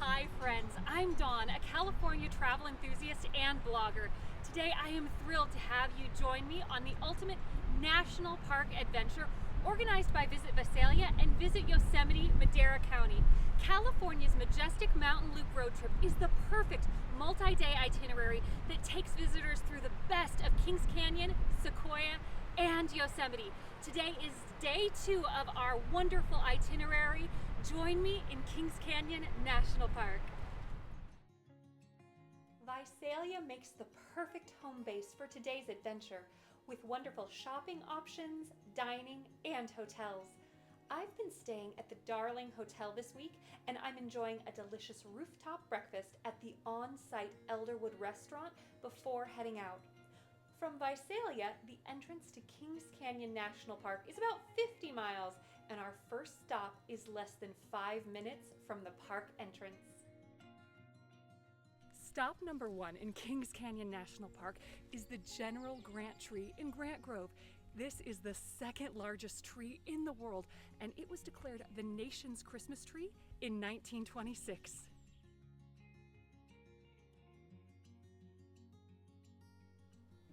Hi friends, I'm Dawn, a California travel enthusiast and blogger. Today I am thrilled to have you join me on the ultimate national park adventure organized by Visit Visalia and Visit Yosemite, Madera County. California's Majestic Mountain Loop road trip is the perfect multi-day itinerary that takes visitors through the best of Kings Canyon, Sequoia, and Yosemite. Today is day 2 of our wonderful itinerary. Join me in Kings Canyon National Park. Visalia makes the perfect home base for today's adventure, with wonderful shopping options, dining, and hotels. I've been staying at the Darling Hotel this week, and I'm enjoying a delicious rooftop breakfast at the on-site Elderwood restaurant before heading out. From Visalia, the entrance to Kings Canyon National Park is about 50 miles, and our first stop is less than 5 minutes from the park entrance. Stop number 1 in Kings Canyon National Park is the General Grant tree in Grant Grove. This is the second largest tree in the world, and it was declared the nation's Christmas tree in 1926.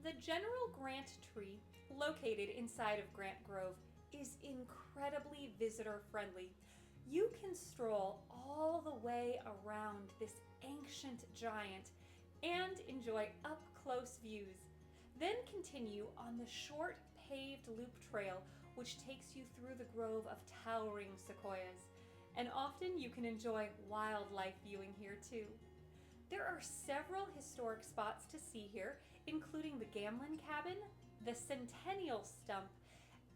The General Grant tree, located inside of Grant Grove, is incredibly visitor-friendly. You can stroll all the way around this ancient giant and enjoy up-close views. Then continue on the short paved loop trail, which takes you through the grove of towering sequoias. And often you can enjoy wildlife viewing here too. There are several historic spots to see here, including the Gamblin Cabin, the Centennial Stump,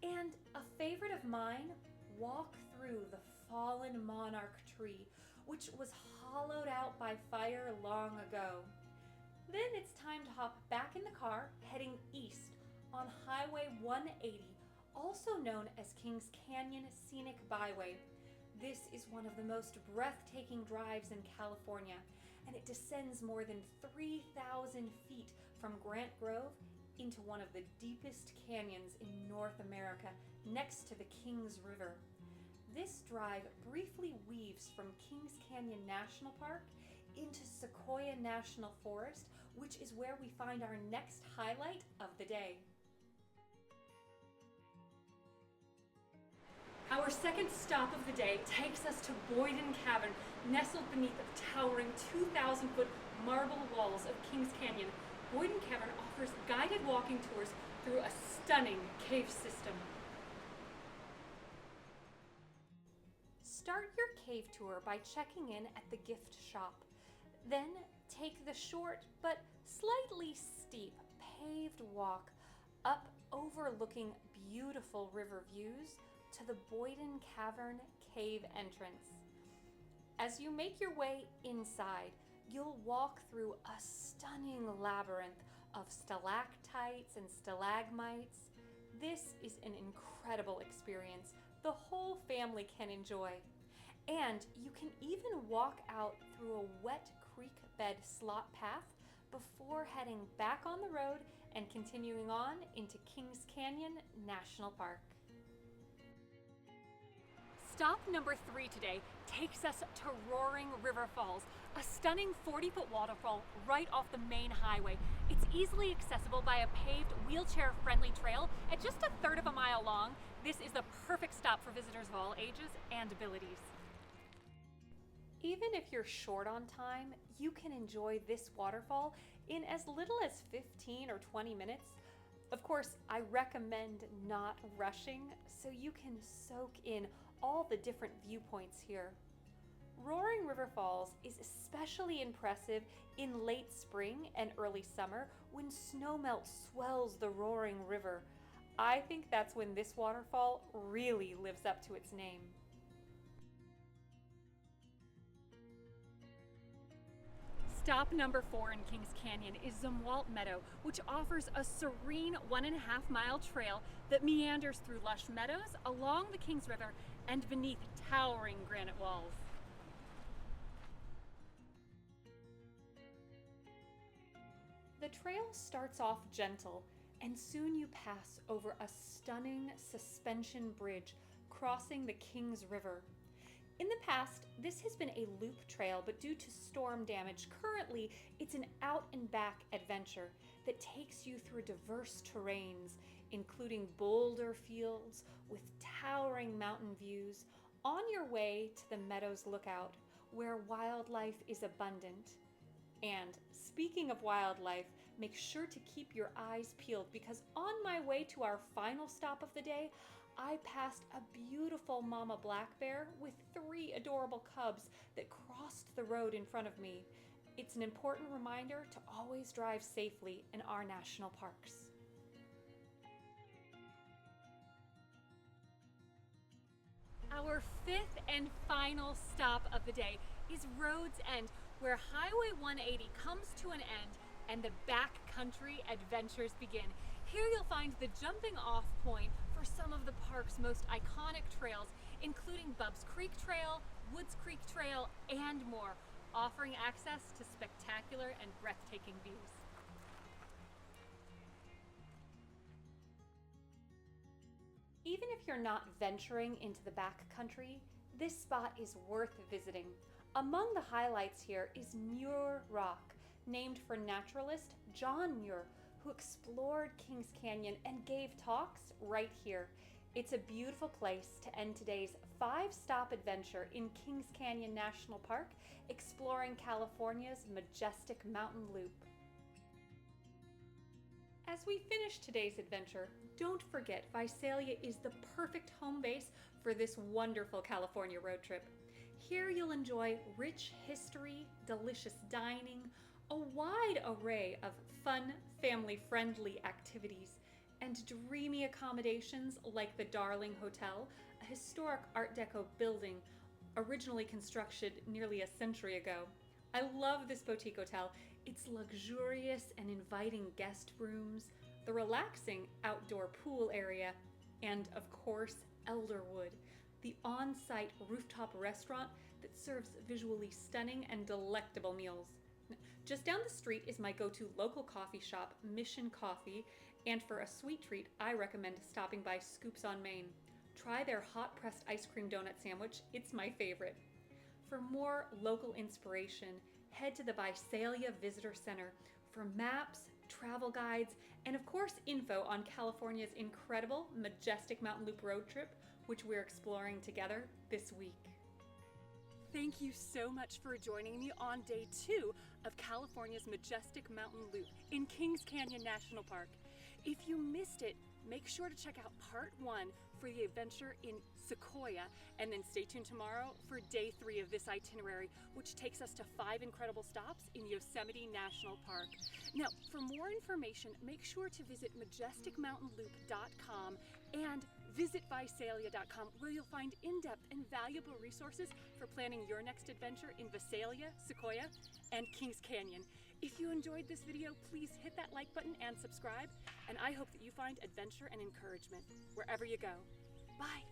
and a favorite of mine, walk through the fallen monarch tree, which was hollowed out by fire long ago. Then it's time to hop back in the car, heading east on Highway 180, also known as Kings Canyon Scenic Byway. This is one of the most breathtaking drives in California, and it descends more than 3,000 feet from Grant Grove into one of the deepest canyons in North America, next to the Kings River. This drive briefly weaves from Kings Canyon National Park into Sequoia National Forest, which is where we find our next highlight of the day. Our second stop of the day takes us to Boyden Cavern, nestled beneath the towering 2,000-foot marble walls of Kings Canyon. Boyden Cavern offers guided walking tours through a stunning cave system. Start your cave tour by checking in at the gift shop. Then take the short but slightly steep paved walk up overlooking beautiful river views to the Boyden Cavern cave entrance. As you make your way inside, you'll walk through a stunning labyrinth of stalactites and stalagmites. This is an incredible experience the whole family can enjoy. And you can even walk out through a wet creek bed slot path before heading back on the road and continuing on into Kings Canyon National Park. Stop number 3 today takes us to Roaring River Falls, a stunning 40-foot waterfall right off the main highway. It's easily accessible by a paved, wheelchair-friendly trail at just a third of a mile long. This is the perfect stop for visitors of all ages and abilities. Even if you're short on time, you can enjoy this waterfall in as little as 15 or 20 minutes. Of course, I recommend not rushing so you can soak in all the different viewpoints here. Roaring River Falls is especially impressive in late spring and early summer when snowmelt swells the roaring river. I think that's when this waterfall really lives up to its name. Stop number 4 in Kings Canyon is Zumwalt Meadow, which offers a serene 1.5-mile trail that meanders through lush meadows along the Kings River and beneath towering granite walls. The trail starts off gentle, and soon you pass over a stunning suspension bridge crossing the Kings River. In the past, this has been a loop trail, but due to storm damage, currently it's an out and back adventure that takes you through diverse terrains, including boulder fields with towering mountain views, on your way to the Meadows Lookout, where wildlife is abundant. And speaking of wildlife, make sure to keep your eyes peeled, because on my way to our final stop of the day, I passed a beautiful mama black bear with 3 adorable cubs that crossed the road in front of me. It's an important reminder to always drive safely in our national parks. Our 5th and final stop of the day is Road's End, where Highway 180 comes to an end and the backcountry adventures begin. Here you'll find the jumping off point for some of the park's most iconic trails, including Bubbs Creek Trail, Woods Creek Trail, and more, offering access to spectacular and breathtaking views. Even if you're not venturing into the backcountry, this spot is worth visiting. Among the highlights here is Muir Rock, named for naturalist John Muir, who explored Kings Canyon and gave talks right here. It's a beautiful place to end today's 5-stop adventure in Kings Canyon National Park, exploring California's Majestic Mountain Loop. As we finish today's adventure, don't forget Visalia is the perfect home base for this wonderful California road trip. Here you'll enjoy rich history, delicious dining, a wide array of fun, family-friendly activities, and dreamy accommodations like the Darling Hotel, a historic Art Deco building originally constructed nearly a century ago. I love this boutique hotel. Its luxurious and inviting guest rooms, the relaxing outdoor pool area, and of course, Elderwood, the on-site rooftop restaurant that serves visually stunning and delectable meals. Just down the street is my go-to local coffee shop, Mission Coffee, and for a sweet treat, I recommend stopping by Scoops on Main. Try their hot-pressed ice cream donut sandwich, it's my favorite. For more local inspiration, head to the Visalia Visitor Center for maps, travel guides, and of course info on California's incredible Majestic Mountain Loop road trip, which we're exploring together this week. Thank you so much for joining me on day 2 of California's Majestic Mountain Loop in Kings Canyon National Park. If you missed it, make sure to check out part 1 for the adventure in Sequoia, and then stay tuned tomorrow for day 3 of this itinerary, which takes us to 5 incredible stops in Yosemite National Park. Now, for more information, make sure to visit majesticmountainloop.com and visit Visalia.com, where you'll find in-depth and valuable resources for planning your next adventure in Visalia, Sequoia, and Kings Canyon. If you enjoyed this video, please hit that like button and subscribe, and I hope that you find adventure and encouragement wherever you go. Bye!